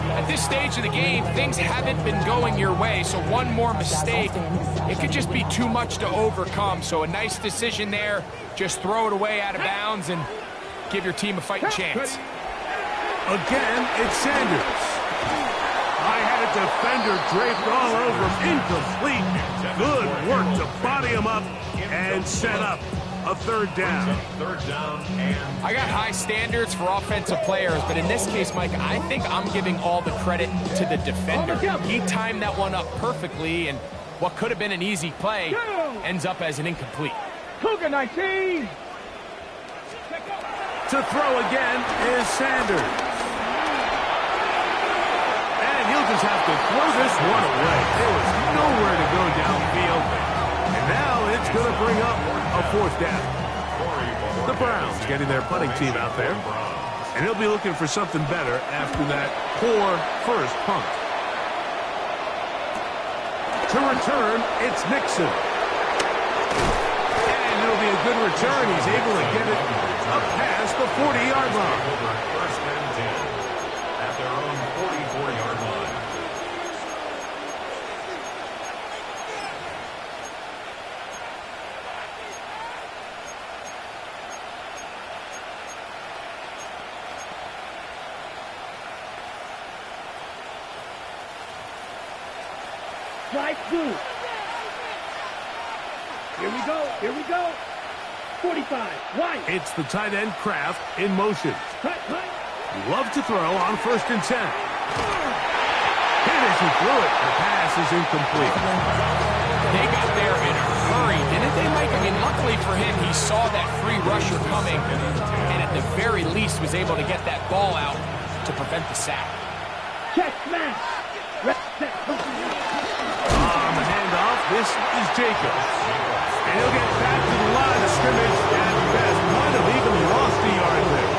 At this stage of the game, things haven't been going your way, so one more mistake, it could just be too much to overcome. So a nice decision there. Just throw it away out of bounds and give your team a fighting chance. Again, it's Sanders. I had a defender draped all over him. Incomplete. Good work to body him up and set up a third down. Third down and... I got high standards for offensive players, but in this case, Mike, I think I'm giving all the credit to the defender. He timed that one up perfectly, and what could have been an easy play ends up as an incomplete. Cougar 19. To throw again is Sanders. And he'll just have to throw this one away. There was nowhere to go downfield. And now it's going to bring up a fourth down. The Browns getting their punting team out there. And he'll be looking for something better after that poor first punt. To return, it's Nixon. And it'll be a good return. He's able to get it up past the 40-yard line. First and 10 at their own 44-yard line. Slide through. Here we go. Here we go. 45. Wide. It's the tight end Kraft in motion. Cut, cut. Love to throw on 1st and 10. And as he threw it, the pass is incomplete. They got there in a hurry, didn't they, Mike? I mean, luckily for him, he saw that free rusher coming, and at the very least was able to get that ball out to prevent the sack. Check, smash. On the handoff, this is Jacobs. And he'll get back to the line of scrimmage and best might have even lost a yard there.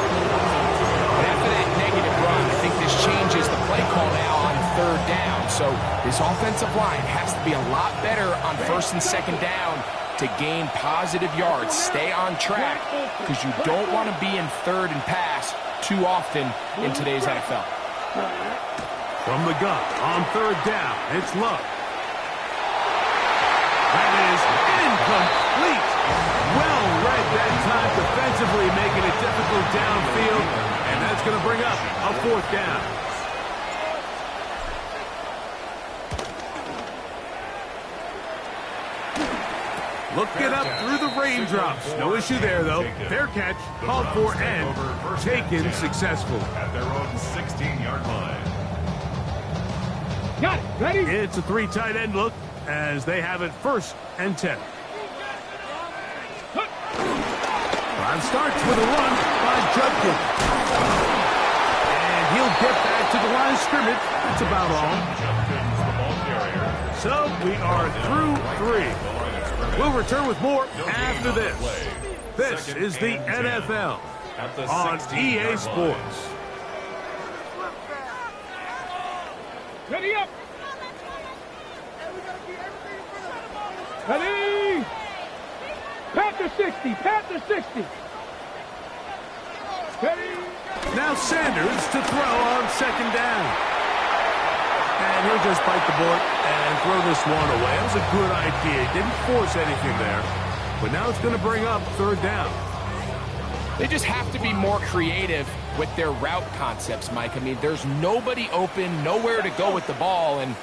And after that negative run, I think this changes the play call now on 3rd down. So this offensive line has to be a lot better on 1st and 2nd down to gain positive yards. Stay on track because you don't want to be in 3rd and pass too often in today's NFL. From the gun on 3rd down, it's Love. That is incomplete. Well read that time defensively, making it difficult downfield, and that's going to bring up a 4th down. Looking up through the raindrops. No issue there, though. Fair catch, called for and taken successfully. At their own 16-yard line. Got it. Ready? It's a 3 tight end look as they have it 1st and 10. Drive starts with a run by Judkins. And he'll get back to the line of scrimmage. That's about all. Judkins, the ball carrier. So we are through 3. We'll return with more after this. This is the NFL on EA Sports. Ready up. Ready. Panther 60. Panther 60. Ready. Now Sanders to throw on 2nd down. And he'll just bite the bullet and throw this one away. That was a good idea. Didn't force anything there. But now it's going to bring up 3rd down. They just have to be more creative with their route concepts, Mike. I mean, there's nobody open, nowhere to go with the ball, and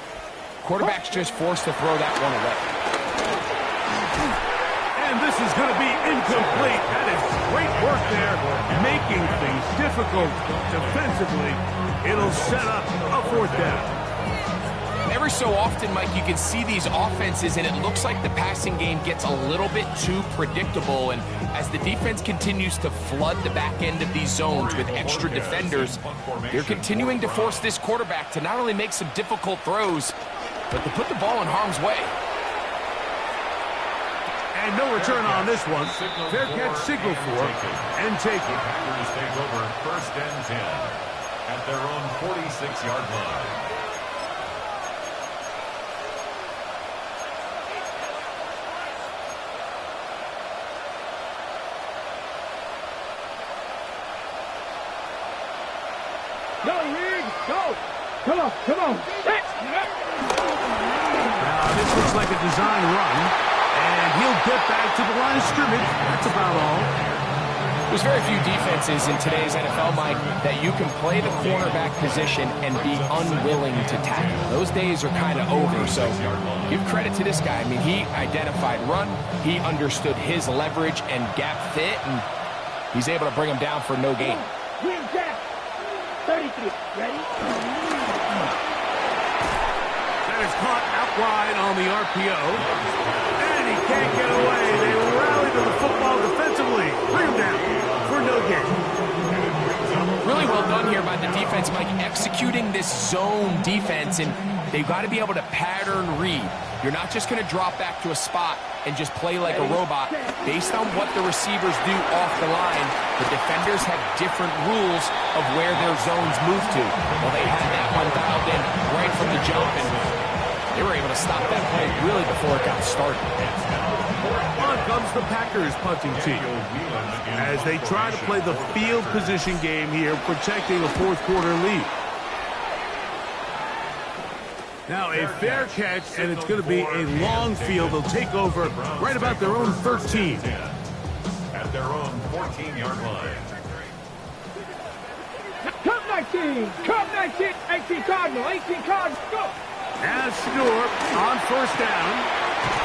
quarterback's just forced to throw that one away. And this is going to be incomplete. That is great work there, making things difficult defensively. It'll set up a 4th down. Every so often, Mike, you can see these offenses, and it looks like the passing game gets a little bit too predictable. And as the defense continues to flood the back end of these zones with extra defenders, they're continuing to force this quarterback to not only make some difficult throws, but to put the ball in harm's way. And no return on this one. Fair catch signal for and taken. Packers take over 1st and 10 at their own 46-yard line. Go, Rig. Go. Come on. Come on. Set. Now, this looks like a design run. And he'll get back to the line of scrimmage. That's about all. There's very few defenses in today's NFL, Mike, that you can play the cornerback position and be unwilling to tackle. Those days are kind of over, so give credit to this guy. I mean, he identified run, he understood his leverage and gap fit, and he's able to bring him down for no gain. Green Jack. 33. Ready? That is caught out wide on the RPO. And he can't get away. They rally to the football defensively. Bring him down for no gain. Really well done here by the defense, Mike, executing this zone defense, and they've got to be able to pattern read. You're not just going to drop back to a spot and just play like a robot. Based on what the receivers do off the line, the defenders have different rules of where their zones move to. Well, they had that one dialed in right from the jump, and they were able to stop that play really before it got started. On comes the Packers punting team as they try to play the field position game here, protecting a 4th quarter lead. Now a fair catch, and it's going to be a long field. They'll take over right about their own 13. At their own 14-yard line. Come 19. Come 19. 18 Cardinal. 18 Cardinal. Go. Now Shador on first down.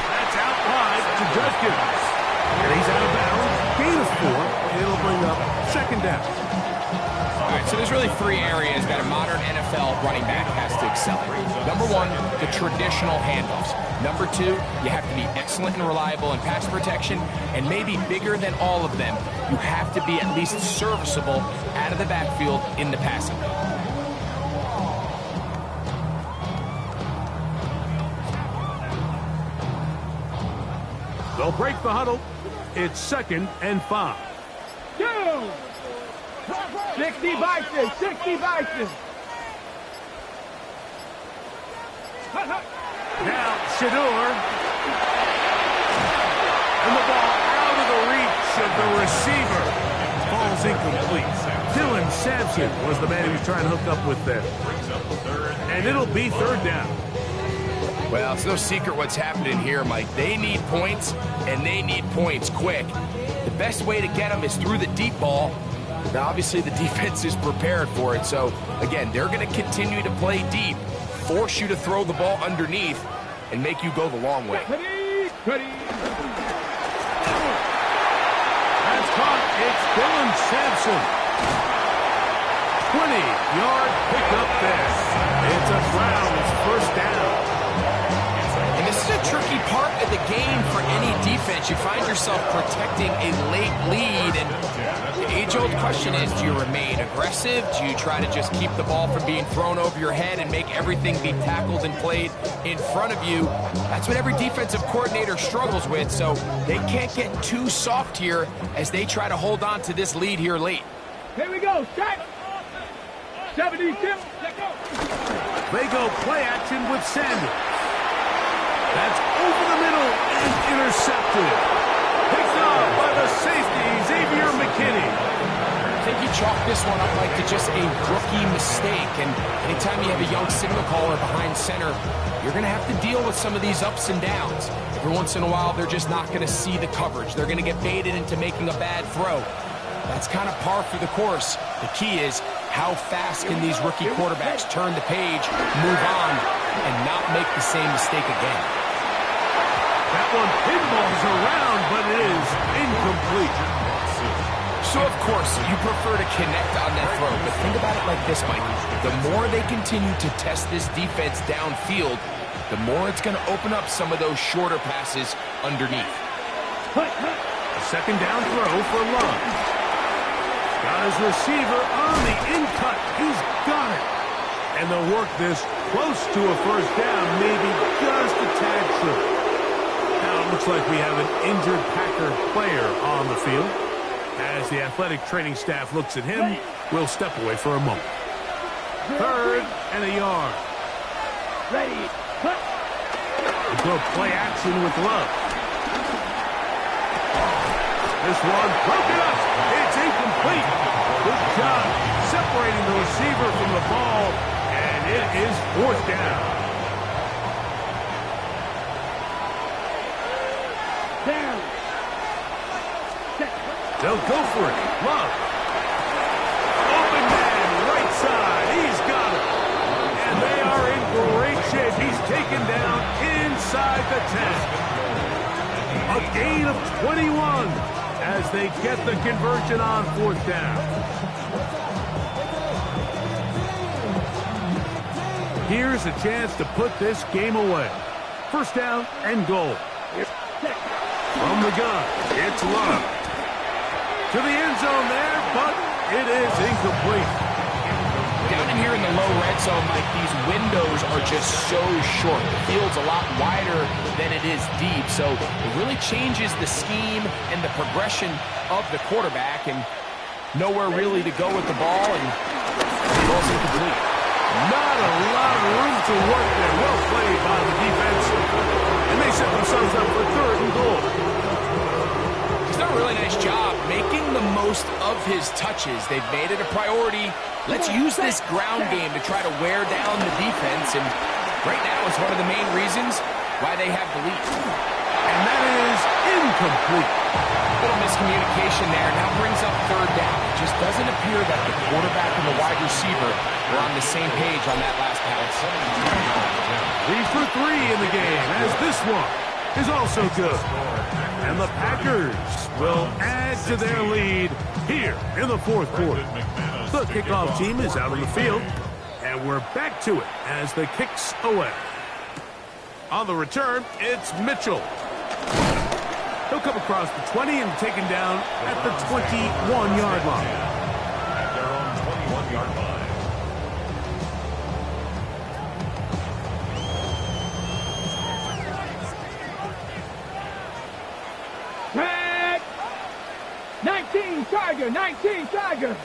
That's out wide to Judkins. And he's out of bounds. Gain of 4. It'll bring up second down. All right, so there's really 3 areas that a modern NFL running back has to excel in. Number 1, the traditional handoffs. Number 2, you have to be excellent and reliable in pass protection. And maybe bigger than all of them, you have to be at least serviceable out of the backfield in the passing game. They'll break the huddle. It's 2nd and 5. 60 Bison, 60 Bison. Now Shador. And the ball out of the reach of the receiver. Ball's incomplete. Dylan Sampson was the man he was trying to hook up with there. And it'll be 3rd down. Well, it's no secret what's happening here, Mike. They need points, and they need points quick. The best way to get them is through the deep ball. Now, obviously, the defense is prepared for it. So, again, they're going to continue to play deep, force you to throw the ball underneath, and make you go the long way. Ready. That's caught. It's Dylan Sampson. 20-yard pickup there. It's a Browns first down. And this is a tricky part of the game for any defense. You find yourself protecting a late lead, and the age-old question is, do you remain aggressive? Do you try to just keep the ball from being thrown over your head and make everything be tackled and played in front of you? That's what every defensive coordinator struggles with, so they can't get too soft here as they try to hold on to this lead here late. Here we go, set. 72, let go. They go play action with Sanders. That's over the middle and intercepted. Picked up by the safety, Xavier McKinney. I think you chalk this one up like to just a rookie mistake. And anytime you have a young signal caller behind center, you're going to have to deal with some of these ups and downs. Every once in a while, they're just not going to see the coverage. They're going to get baited into making a bad throw. That's kind of par for the course. The key is how fast can these rookie quarterbacks turn the page, move on, and not make the same mistake again. That one pinballs around, but it is incomplete. So, of course, you prefer to connect on that throw, but think about it like this, Mike. The more they continue to test this defense downfield, the more it's going to open up some of those shorter passes underneath. A second down throw for Love. Got his receiver on the in-cut. He's got it. And they'll work this close to a first down, maybe just a tad short. Now it looks like we have an injured Packer player on the field. As the athletic training staff looks at him, we'll step away for a moment. 3rd and a yard. Ready. We go play action with Love. This one broken up. It's incomplete. Good job separating the receiver from the ball, and it is 4th down. Down. They'll go for it. Love. Open man, right side. He's got it. And they are in great shape. He's taken down inside the 10. A gain of 21 as they get the conversion on 4th down. Here's a chance to put this game away. First down and goal. From the gun, it's Love. To the end zone there, but it is incomplete. Down in here in the low red zone, Mike, these windows are just so short. The field's a lot wider than it is deep, so it really changes the scheme and the progression of the quarterback, and nowhere really to go with the ball, and the ball's incomplete. Not a lot of room to work there. Well played by the defense, and they set themselves up for 3rd and goal. He's done a really nice job making the most of his touches. They've made it a priority. Let's use this ground game to try to wear down the defense, and right now it's one of the main reasons why they have the lead. And that is incomplete. Little miscommunication there. Now brings up third down. It just doesn't appear that the quarterback and the wide receiver were on the same page on that last pass. 3 for 3 in the game, as this one is also good. And the Packers will add to their lead here in the fourth quarter. The kickoff team is out on the field, and we're back to it as the kick's away. On the return, it's Mitchell. He'll come across the 20 and taken down at the 21-yard line. At their own 21-yard line. Red! 19 Tiger, 19 Tiger.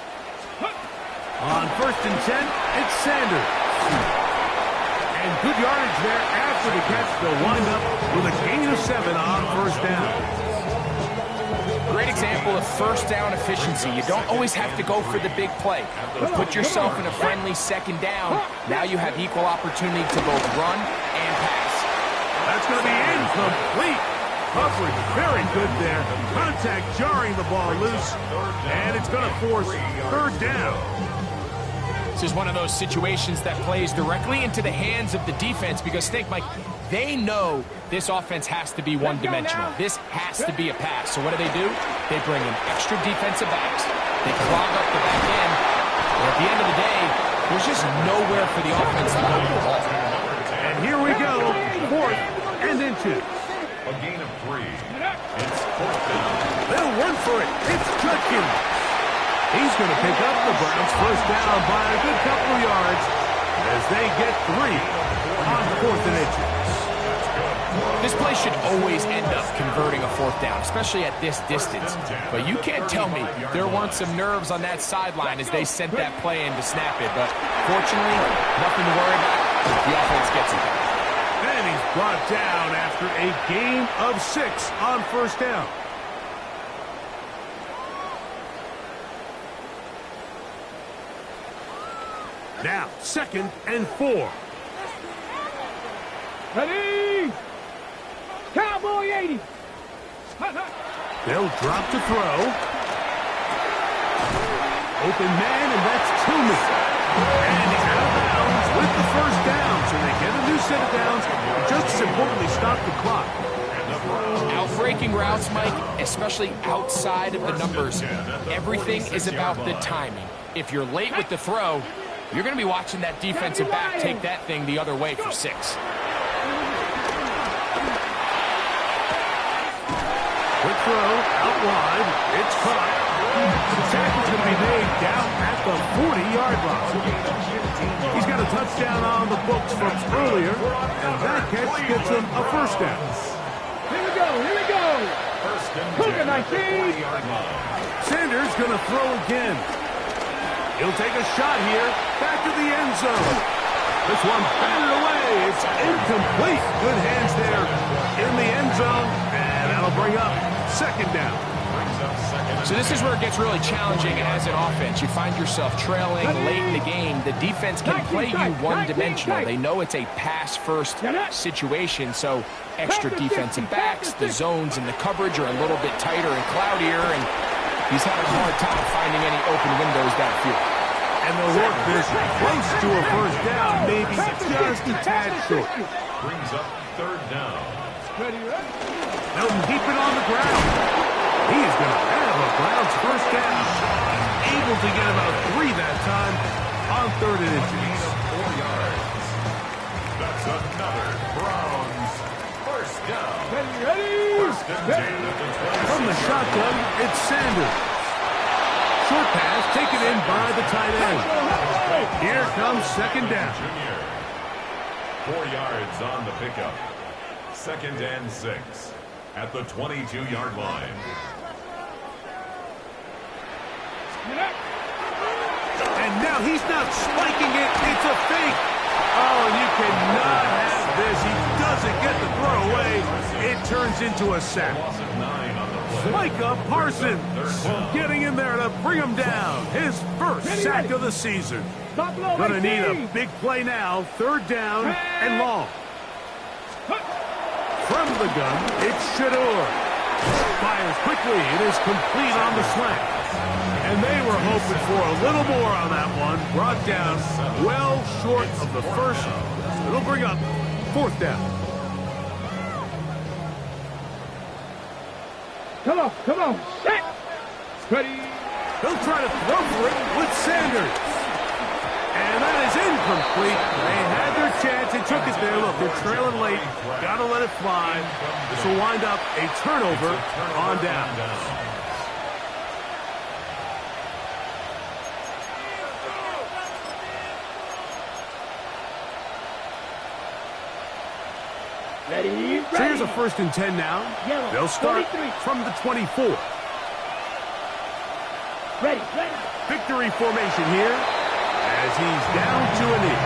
On 1st and 10, it's Sanders. And good yardage there after the catch. They'll wind up with a gain of 7 on 1st down. Great example of first down efficiency. You don't always have to go for the big play. But put yourself in a friendly 2nd down. Now you have equal opportunity to both run and pass. That's going to be incomplete. Coverage very good there. Contact jarring the ball loose. And it's going to force 3rd down. This is one of those situations that plays directly into the hands of the defense because, think, Mike, they know this offense has to be one-dimensional. This has to be a pass. So what do? They bring in extra defensive backs. They clog up the back end. And at the end of the day, there's just nowhere for the offense to go with the ball. And here we go. 4th and into. A gain of 3. It's 4th down. They'll run for it. It's Judkins. He's going to pick up the Browns' 1st down by a good couple of yards as they get 3 on 4th and inches. This play should always end up converting a 4th down, especially at this distance. But you can't tell me there weren't some nerves on that sideline as they sent that play in to snap it. But fortunately, nothing to worry about. The offense gets it back. And he's brought down after a gain of 6 on 1st down. Now, 2nd and 4. Ready? Cowboy 80. They'll drop to throw. Open man, and that's Tillman. And he's out of bounds with the 1st down. So they get a new set of downs. Just as importantly, stop the clock. Outbreaking routes, Mike, especially outside of the numbers, everything is about the timing. If you're late with the throw, you're going to be watching that defensive back take that thing the other way for 6. Quick throw, out wide. It's caught. The tackle's going to be made down at the 40-yard line. He's got a touchdown on the books from earlier, and that catch gets him a 1st down. Here we go, here we go. Cougar 19. Sanders going to throw again. He'll take a shot here, back to the end zone. This one batted away. It's incomplete. Good hands there in the end zone, and that'll bring up 2nd down. So this is where it gets really challenging as an offense. You find yourself trailing late in the game. The defense can play you one-dimensional. They know it's a pass-first situation, so extra defensive backs, the zones and the coverage are a little bit tighter and cloudier, and he's having a hard time finding any open windows downfield. And they'll work this close to a 1st down, maybe just a tad short. Brings up 3rd down. They'll keep it on the ground. He is going to have a Browns 1st down. Able to get about 3 that time on 3rd and inches. 4 yards. That's another Browns 1st down. Ready? 1st and 10 at the 20. From the shotgun, it's Sanders. Short pass taken in by the tight end. Here comes 2nd down. Junior. 4 yards on the pickup. 2nd and 6 at the 22-yard line. And now he's not spiking it. It's a fake. Oh, you cannot have this. He doesn't get the throw away. It turns into a sack. Loss of 9 on the play. Micah Parsons getting in there to bring him down. His 1st sack of the season. Gonna need a big play now. 3rd down and long. From the gun, it's Shador. Fires quickly. It is complete on the slant. And they were hoping for a little more on that one. Brought down well short of the first. It'll bring up 4th down. Come on, set! Ready? He'll try to throw for it with Sanders. And that is incomplete. They had their chance. They took it there. Look, they're trailing late. Got to let it fly. This will wind up a turnover on down. Ready? So here's a 1st and 10 now. Yellow, They'll start 23. from the 24. Ready. Victory formation here as he's down to a knee.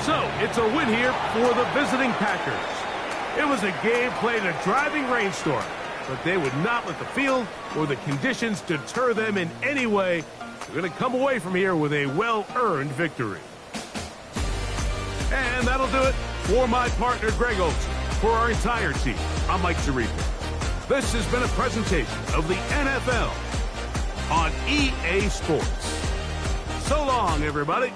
So it's a win here for the visiting Packers. It was a game played in a driving rainstorm, but they would not let the field or the conditions deter them in any way. They're going to come away from here with a well-earned victory. And that'll do it for my partner, Greg Olson. For our entire team, I'm Mike Zarifa. This has been a presentation of the NFL on EA Sports. So long, everybody.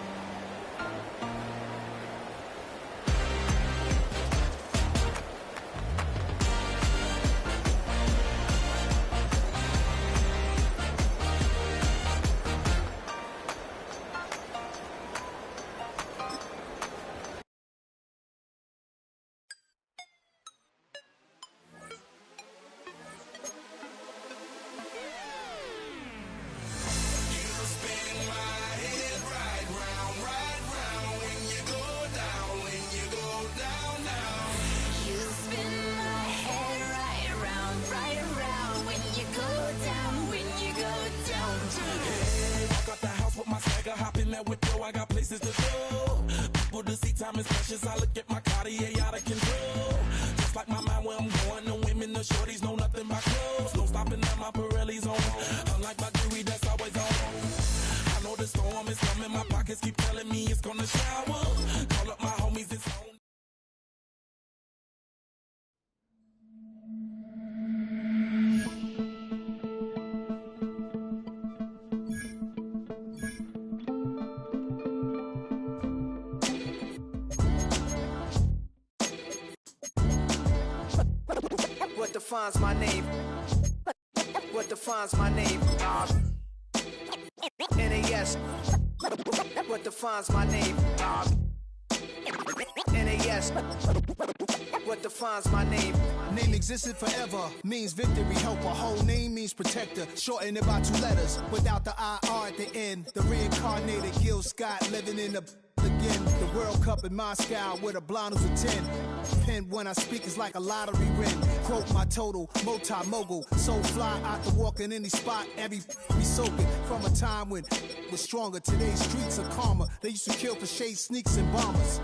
I got places to go. People to see, time is precious. I look at my Cartier out of control. Just like my mind where I'm going. The women, the shorties know nothing but clothes. No stopping at my Pirelli's on. Unlike my jewelry that's always on. I know the storm is coming. My pockets keep telling me it's gonna shower. Call up my homies, it's on. What defines my name? What defines my name? NAS. What defines my name? NAS. What defines my name? Name existed forever, means victory, helper. Whole name means protector, shortened it by 2 letters, without the IR at the end. The reincarnated Gil Scott living in the again. The World Cup in Moscow with a blind who's a 10. Pen when I speak is like a lottery win. Quote my total, multi-mogul. So fly out to walk in any spot, every be soaking. From a time when it was stronger, today's streets are calmer. They used to kill for shade sneaks and bombers.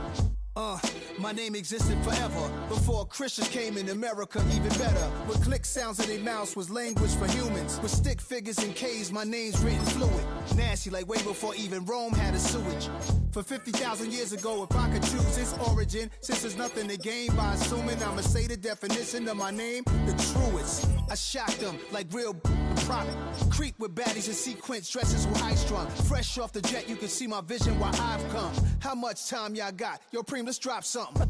My name existed forever. Before Christians came in America, even better. With click sounds in their mouths was language for humans. With stick figures and K's, my name's written fluid. Nasty like way before even Rome had a sewage. For 50,000 years ago, if I could choose its origin, since there's nothing to gain by assuming I'ma say the definition of my name, the truest. I shocked them like real product. Creep with baddies in sequence, dresses with high strung. Fresh off the jet, you can see my vision where I've come. How much time y'all got? Yo, Preem, let's drop something.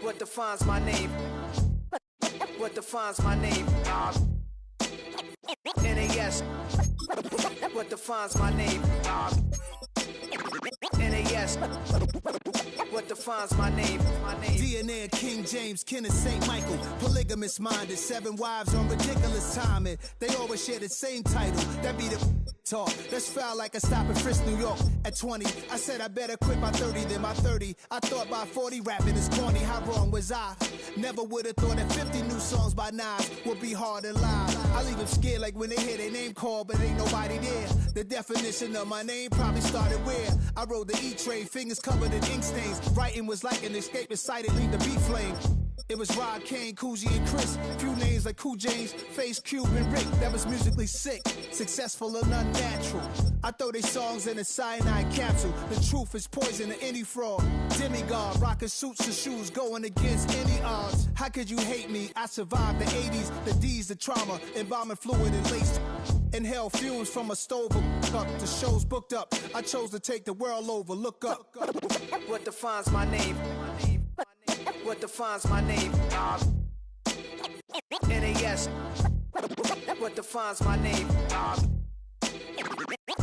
What defines my name? What defines my name? NAS. What defines my name? NAS. What defines my name? DNA of King James, kin of St. Michael. Polygamous minded, 7 wives on ridiculous timing. They always share the same title. That be the talk. That's foul like a stop in Frisk, New York. At 20, I said I better quit by 30 than by 30. I thought by 40 rapping is corny. How wrong was I? Never would have thought that 50 new songs by Nas would be hard to lie. I leave them scared like when they hear their name called, but ain't nobody there. The definition of my name probably started where I rode the E-train, fingers covered in ink stains. Writing was like an escape, excited, leave the beat flame. It was Rod, Kane, Coogee, and Chris. Few names like Cool James, Face, Cube, and Rick. That was musically sick, successful and unnatural. I throw they songs in a cyanide capsule. The truth is poison to any fraud. Demigod, rocking suits and shoes, going against any odds. How could you hate me? I survived the 80s, the D's, the trauma, embalming fluid and lace. Inhale fumes from a stove up. The show's booked up. I chose to take the world over. Look up. What defines my name? What defines my name? NAS. What defines my name?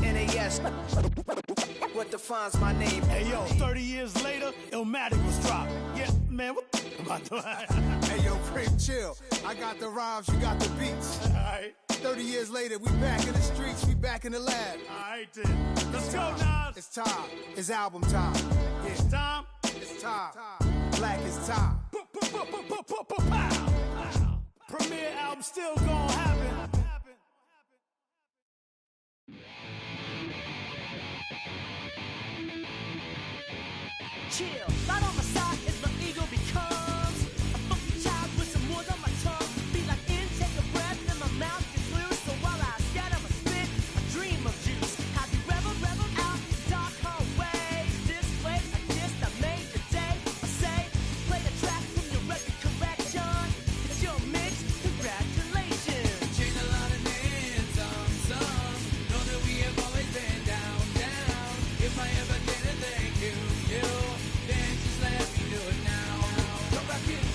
NAS. What defines my name? Hey yo, 30 years later, Illmatic was dropped. Yeah, man, what the about to Hey yo, Prim, chill. I got the rhymes, you got the beats. Alright. 30 years later, we back in the streets, we back in the lab. Alright then. Let's go, Nas. It's time. It's album time. Yeah. It's time. It's time. Black is time. Premiere album still gonna happen. Chill, right on my side is the eagle becomes a funky child with some words on my tongue. Be like intake a breath and my mouth gets loose. So while I scatter my spit, I dream of juice. Have you rebel out the dark hallways? This place like this, I made the day. I say, play the track from your record collection. It's your mix, congratulations. Change a lot of names, some. Know that we have always been down. If I ever did it, thank you. Then just let me do it now.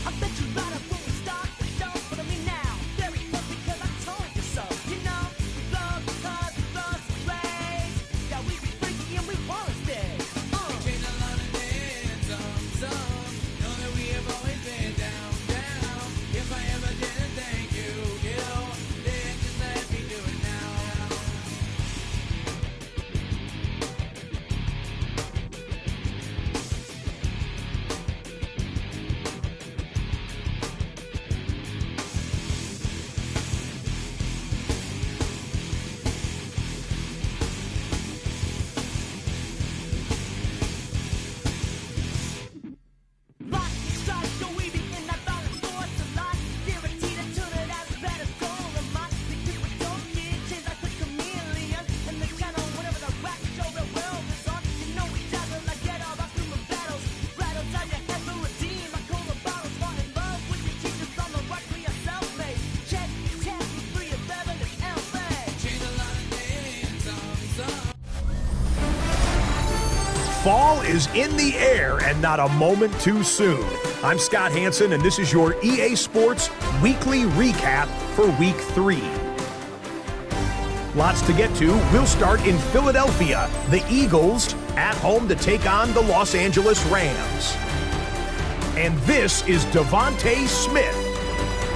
I bet you right up when we start the show, but I mean now, very close because I told you so. You know, we love because we love the place. Yeah, we be freaky and we wanna stay. Change a lot of names, some. Know that we have always been down. If I ever did it, thank you. Then just let me do it now. Lock and strike, so we be in that violent force of life. Guaranteed to turn it out as bad as gold of mine. Because we don't get changed like a chameleon. And the channel, whenever the rap show the world is on. You know we dazzle like get all our human battles. Rattle down your head for redeem. I call the bottles, fall in love with your teachers on the rock for your self-made. Check, test, we free of Bevan, it's LA. Change a lot of names, some. Fall is in the air and not a moment too soon. I'm Scott Hansen, and this is your EA Sports Weekly Recap for Week 3. Lots to get to. We'll start in Philadelphia. The Eagles at home to take on the Los Angeles Rams. And this is Devontae Smith.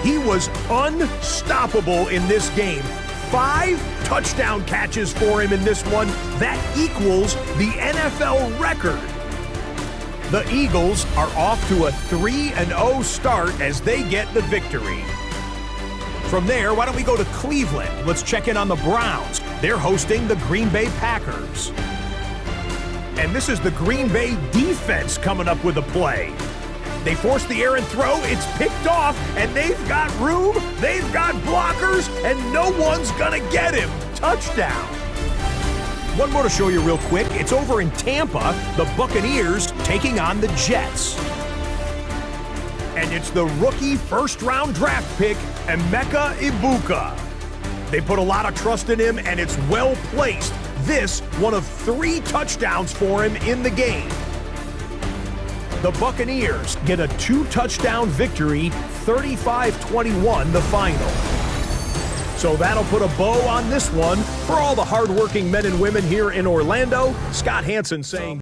He was unstoppable in this game. 5 touchdown catches for him in this one. That equals the NFL record. The Eagles are off to a 3-0 start as they get the victory. From there, why don't we go to Cleveland? Let's check in on the Browns. They're hosting the Green Bay Packers. And this is the Green Bay defense coming up with a play. They force the air and throw, it's picked off, and they've got room, they've got blockers, and no one's gonna get him. Touchdown. One more to show you real quick. It's over in Tampa, the Buccaneers taking on the Jets. And it's the rookie first-round draft pick, Emeka Ibuka. They put a lot of trust in him, and it's well placed. This, one of 3 touchdowns for him in the game. The Buccaneers get a 2-touchdown victory, 35-21 the final. So that'll put a bow on this one. For all the hardworking men and women here in Orlando, Scott Hansen saying...